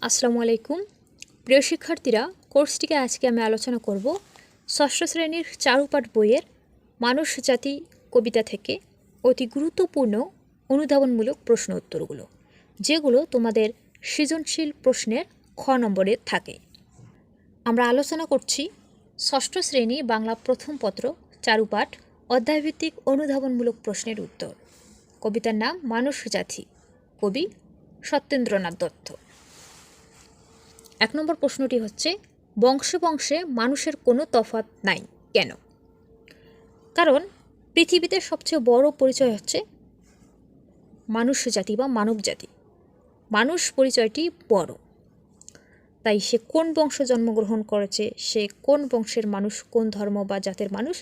আসসালামু আলাইকুম প্রিয় শিক্ষার্থীরা, কোর্সটিকে আজকে আমি আলোচনা করব ষষ্ঠ শ্রেণীর চারুপাঠ বইয়ের মানুষ জাতি কবিতা থেকে অতি গুরুত্বপূর্ণ অনুধাবনমূলক প্রশ্ন উত্তরগুলো, যেগুলো তোমাদের সৃজনশীল প্রশ্নের খ নম্বরে থাকে। আমরা আলোচনা করছি ষষ্ঠ শ্রেণী বাংলা প্রথম পত্র চারুপাঠ অধ্যায়ভিত্তিক অনুধাবনমূলক প্রশ্নের উত্তর। কবিতার নাম মানুষ জাতি, কবি সত্যেন্দ্রনাথ দত্ত। 1 নম্বর প্রশ্নটি হচ্ছে, বংশে বংশে মানুষের কোনো তফাৎ নাই কেন? কারণ পৃথিবীতে সবচেয়ে বড় পরিচয় হচ্ছে মানুষ জাতি বা মানব জাতি। মানুষ পরিচয়টি বড়, তাই সে কোন বংশে জন্মগ্রহণ করেছে, সে কোন বংশের মানুষ, কোন ধর্ম বা জাতের মানুষ,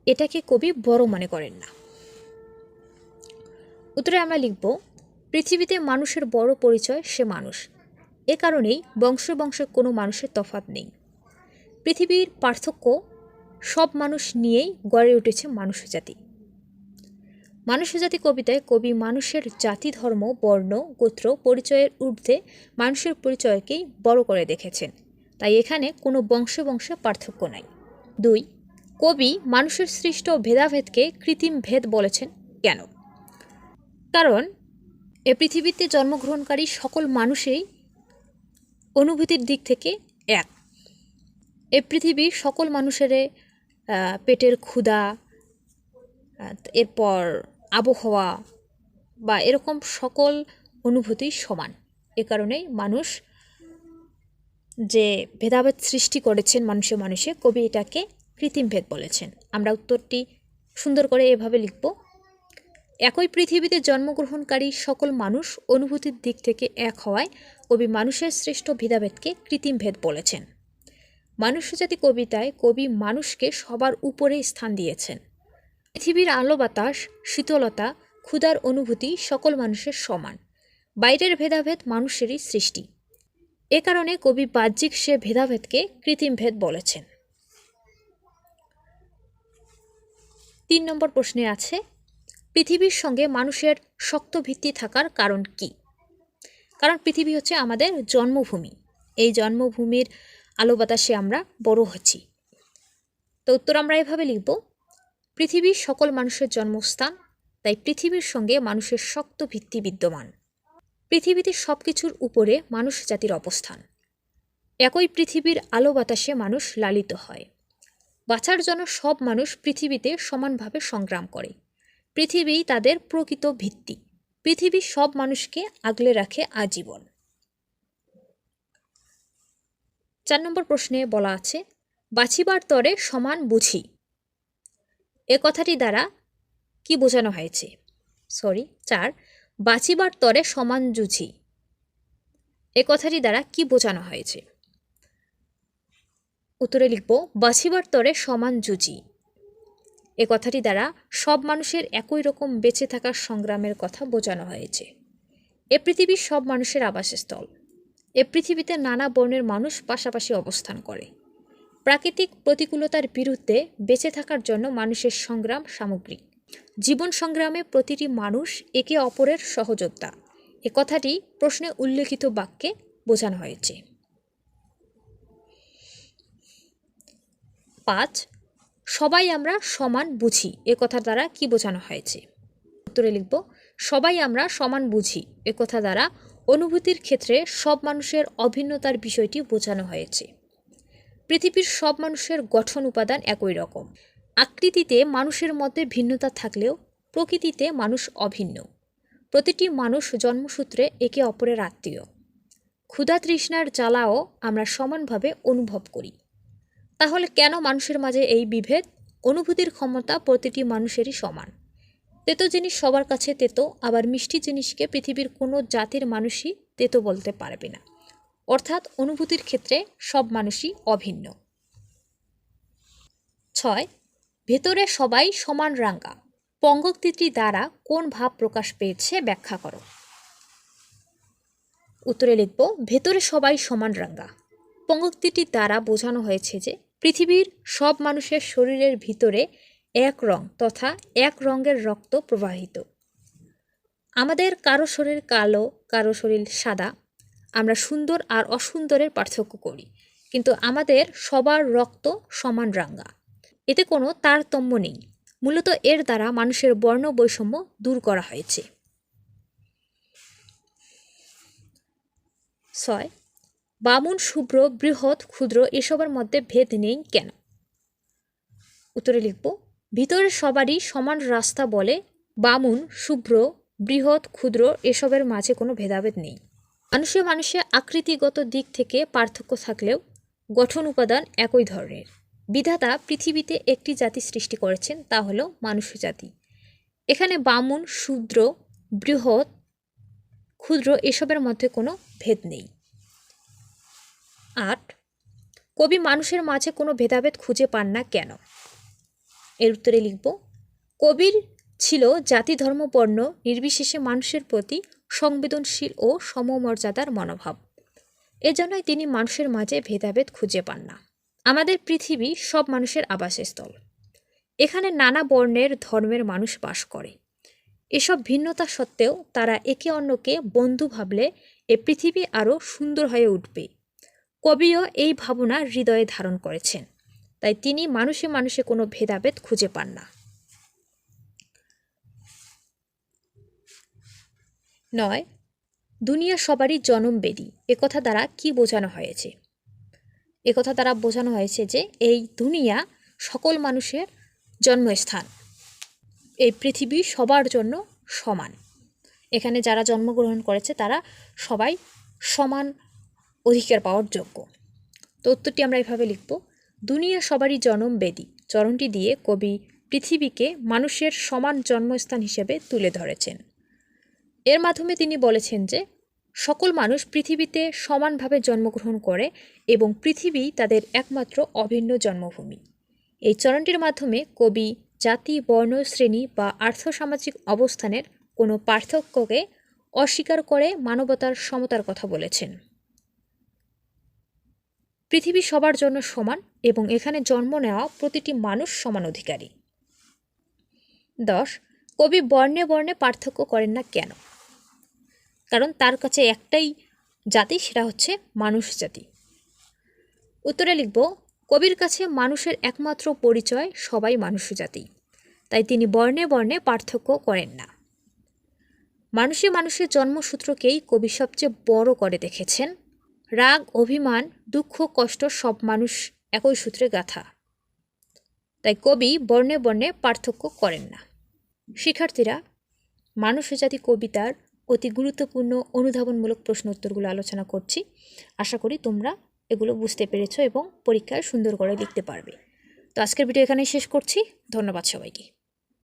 এটাকে কবি বড় মনে করেন না। উত্তরে আমরা লিখব, পৃথিবীতে মানুষের বড় পরিচয় সে মানুষ। এ কারণেই বংশে বংশে কোনো মানুষের তফাৎ নেই। পৃথিবীর পার্থক্য সব মানুষ নিয়েই গড়ে উঠেছে মানুষ জাতি। মানুষ জাতি কবিতায় কবি মানুষের জাতি, ধর্ম, বর্ণ, গোত্র, পরিচয়ের ঊর্ধ্বে মানুষের পরিচয়কেই বড় করে দেখেছেন, তাই এখানে কোনো বংশে বংশে পার্থক্য নাই। 2. কবি মানুষের সৃষ্ট ভেদাভেদকে কৃত্রিম ভেদ বলেছেন কেন? কারণ এ পৃথিবীতে জন্মগ্রহণকারী সকল মানুষই অনুভূতির দিক থেকে এক। এ পৃথিবীর সকল মানুষের পেটের ক্ষুধা, এরপর আবহাওয়া বা এরকম সকল অনুভূতি সমান। এ কারণেই মানুষ যে ভেদাভেদ সৃষ্টি করেছেন মানুষে মানুষে, কবি এটাকে কৃত্রিম ভেদ বলেছেন। আমরা উত্তরটি সুন্দর করে এভাবে লিখব, একই পৃথিবীতে জন্মগ্রহণকারী সকল মানুষ অনুভূতির দিক থেকে এক হওয়ায় কবি মানুষের শ্রেষ্ঠ ভেদাভেদকে কৃত্রিম ভেদ বলেছেন। মানুষ জাতি কবিতায় কবি মানুষকে সবার উপরে স্থান দিয়েছেন। পৃথিবীর আলো বাতাস, শীতলতা, ক্ষুধার অনুভূতি সকল মানুষের সমান। বাইরের ভেদাভেদ মানুষেরই সৃষ্টি। এ কারণে কবি বাহ্যিক সে ভেদাভেদকে কৃত্রিম ভেদ বলেছেন। 3 নম্বর প্রশ্নে আছে, পৃথিবীর সঙ্গে মানুষের শক্ত ভিত্তি থাকার কারণ কি? কারণ পৃথিবী হচ্ছে আমাদের জন্মভূমি। এই জন্মভূমির আলো বাতাসে আমরা বড় হচ্ছি। তো উত্তর আমরা এভাবে লিখব, পৃথিবীর সকল মানুষের জন্মস্থান, তাই পৃথিবীর সঙ্গে মানুষের শক্ত ভিত্তি বিদ্যমান। পৃথিবীতে সব কিছুর উপরে মানুষ জাতির অবস্থান। একই পৃথিবীর আলো বাতাসে মানুষ লালিত হয়। বাঁচার জন্য সব মানুষ পৃথিবীতে সমানভাবে সংগ্রাম করে। পৃথিবী তাদের প্রকৃত ভিত্তি। পৃথিবী সব মানুষকে আগলে রাখে আজীবন। 4 নম্বর প্রশ্নে বলা আছে, বাঁচিবার তরে সমান বুঝি, এ কথাটি দ্বারা কি বোঝানো হয়েছে? 4. বাঁচিবার তরে সমান জুঝি, এ কথাটি দ্বারা কি বোঝানো হয়েছে? উত্তরে লিখব, বাঁচিবার তরে সমান জুঝি, এ কথাটি দ্বারা সব মানুষের একই রকম বেঁচে থাকার সংগ্রামের কথা বোঝানো হয়েছে। এ পৃথিবীর সব মানুষের আবাসস্থল। এ পৃথিবীতে নানা বর্ণের মানুষ পাশাপাশি অবস্থান করে। প্রাকৃতিক প্রতিকূলতার বিরুদ্ধে বেঁচে থাকার জন্য মানুষের সংগ্রাম সামগ্রিক। জীবন সংগ্রামে প্রতিটি মানুষ একে অপরের সহযোদ্ধা, এ কথাটি প্রশ্নে উল্লেখিত বাক্যে বোঝানো হয়েছে। 5. সবাই আমরা সমান বুঝি, এ কথার দ্বারা কি বোঝানো হয়েছে? উত্তরে লিখব, সবাই আমরা সমান বুঝি, এ কথা দ্বারা অনুভূতির ক্ষেত্রে সব মানুষের অভিন্নতার বিষয়টি বোঝানো হয়েছে। পৃথিবীর সব মানুষের গঠন উপাদান একই রকম। আকৃতিতে মানুষের মধ্যে ভিন্নতা থাকলেও প্রকৃতিতে মানুষ অভিন্ন। প্রতিটি মানুষ জন্মসূত্রে একে অপরের আত্মীয়। ক্ষুধা তৃষ্ণার জ্বালাও আমরা সমানভাবে অনুভব করি। তাহলে কেন মানুষের মাঝে এই বিভেদ? অনুভূতির ক্ষমতা প্রতিটি মানুষেরই সমান। তেতো জিনিস সবার কাছে তেতো, আবার মিষ্টি জিনিসকে পৃথিবীর কোনো জাতির মানুষই তেতো বলতে পারবে না। অর্থাৎ অনুভূতির ক্ষেত্রে সব মানুষই অভিন্ন। 6. ভেতরে সবাই সমান রাঙ্গা, পঙ্গক্তিটি দ্বারা কোন ভাব প্রকাশ পেয়েছে ব্যাখ্যা করো। উত্তরে লিখব, ভেতরে সবাই সমান রাঙ্গা। পঙ্গক্তিটির দ্বারা বোঝানো হয়েছে যে পৃথিবীর সব মানুষের শরীরের ভিতরে এক রং তথা এক রঙের রক্ত প্রবাহিত। আমাদের কারো শরীর কালো, কারো শরীর সাদা, আমরা সুন্দর আর অসুন্দরের পার্থক্য করি, কিন্তু আমাদের সবার রক্ত সমান রাঙা। এতে কোনো তারতম্য নেই। মূলত এর দ্বারা মানুষের বর্ণ বৈষম্য দূর করা হয়েছে। 6, বামুন, শুভ্র, বৃহৎ, ক্ষুদ্র এসবের মধ্যে ভেদ নেই কেন? উত্তরে লিখব, ভিতরের সবারই সমান রাস্তা বলে বামুন, শুভ্র, বৃহৎ, ক্ষুদ্র এসবের মাঝে কোনো ভেদাভেদ নেই। মানুষে আকৃতিগত দিক থেকে পার্থক্য থাকলেও গঠন উপাদান একই ধরনের। বিধাতা পৃথিবীতে একটি জাতি সৃষ্টি করেছেন, তা হলো মানুষ জাতি। এখানে বামুন, শূদ্র, বৃহৎ, ক্ষুদ্র এসবের মধ্যে কোনো ভেদ নেই। 8, কবি মানুষের মাঝে কোনো ভেদাভেদ খুঁজে পান না কেন? এর উত্তরে লিখব, কবির ছিল জাতি, ধর্ম, বর্ণ নির্বিশেষে মানুষের প্রতি সংবেদনশীল ও সমমর্যাদার মনোভাব। এজন্যই তিনি মানুষের মাঝে ভেদাভেদ খুঁজে পান না। আমাদের পৃথিবী সব মানুষের আবাসস্থল। এখানে নানা বর্ণের, ধর্মের মানুষ বাস করে। এসব ভিন্নতা সত্ত্বেও তারা একে অন্যকে বন্ধু ভাবলে এ পৃথিবী আরও সুন্দর হয়ে উঠবে। কবিও এই ভাবনা হৃদয়ে ধারণ করেছেন, তাই তিনি মানুষে কোনো ভেদাভেদ খুঁজে পান না। 9, দুনিয়া সবারই জনমবেদী একথা দ্বারা কি বোঝানো হয়েছে? একথা দ্বারা বোঝানো হয়েছে যে এই দুনিয়া সকল মানুষের জন্মস্থান। এই পৃথিবী সবার জন্য সমান। এখানে যারা জন্মগ্রহণ করেছে তারা সবাই সমান অধিকার পাওয়ার যোগ্য। তো উত্তরটি আমরা এভাবে লিখব, দুনিয়া সবারই জনমবেদী চরণটি দিয়ে কবি পৃথিবীকে মানুষের সমান জন্মস্থান হিসেবে তুলে ধরেছেন। এর মাধ্যমে তিনি বলেছেন যে সকল মানুষ পৃথিবীতে সমানভাবে জন্মগ্রহণ করে এবং পৃথিবী তাদের একমাত্র অভিন্ন জন্মভূমি। এই চরণটির মাধ্যমে কবি জাতি, বর্ণ, শ্রেণী বা আর্থসামাজিক অবস্থানের কোনো পার্থক্যকে অস্বীকার করে মানবতার সমতার কথা বলেছেন। পৃথিবী সবার জন্য সমান এবং এখানে জন্ম নেওয়া প্রতিটি মানুষ সমান অধিকারী। 10, কবি বর্ণে বর্ণে পার্থক্য করেন না কেন? কারণ তার কাছে একটাই জাতি, সেটা হচ্ছে মানুষ জাতি। উত্তরে লিখব, কবির কাছে মানুষের একমাত্র পরিচয় সবাই মানুষ জাতি, তাই তিনি বর্ণে বর্ণে পার্থক্য করেন না। মানুষের জন্মসূত্রকেই কবি সবচেয়ে বড় করে দেখেছেন। রাগ, অভিমান, দুঃখ, কষ্ট সব মানুষ একই সূত্রে গাঁথা, তাই কবি বর্ণে বর্ণে পার্থক্য করেন না। শিক্ষার্থীরা, মানুষ জাতি কবিতার অতি গুরুত্বপূর্ণ অনুধাবনমূলক প্রশ্ন উত্তরগুলো আলোচনা করছি। আশা করি তোমরা এগুলো বুঝতে পেরেছো এবং পরীক্ষায় সুন্দর করে লিখতে পারবে। তো আজকের ভিডিও এখানেই শেষ করছি। ধন্যবাদ সবাইকে।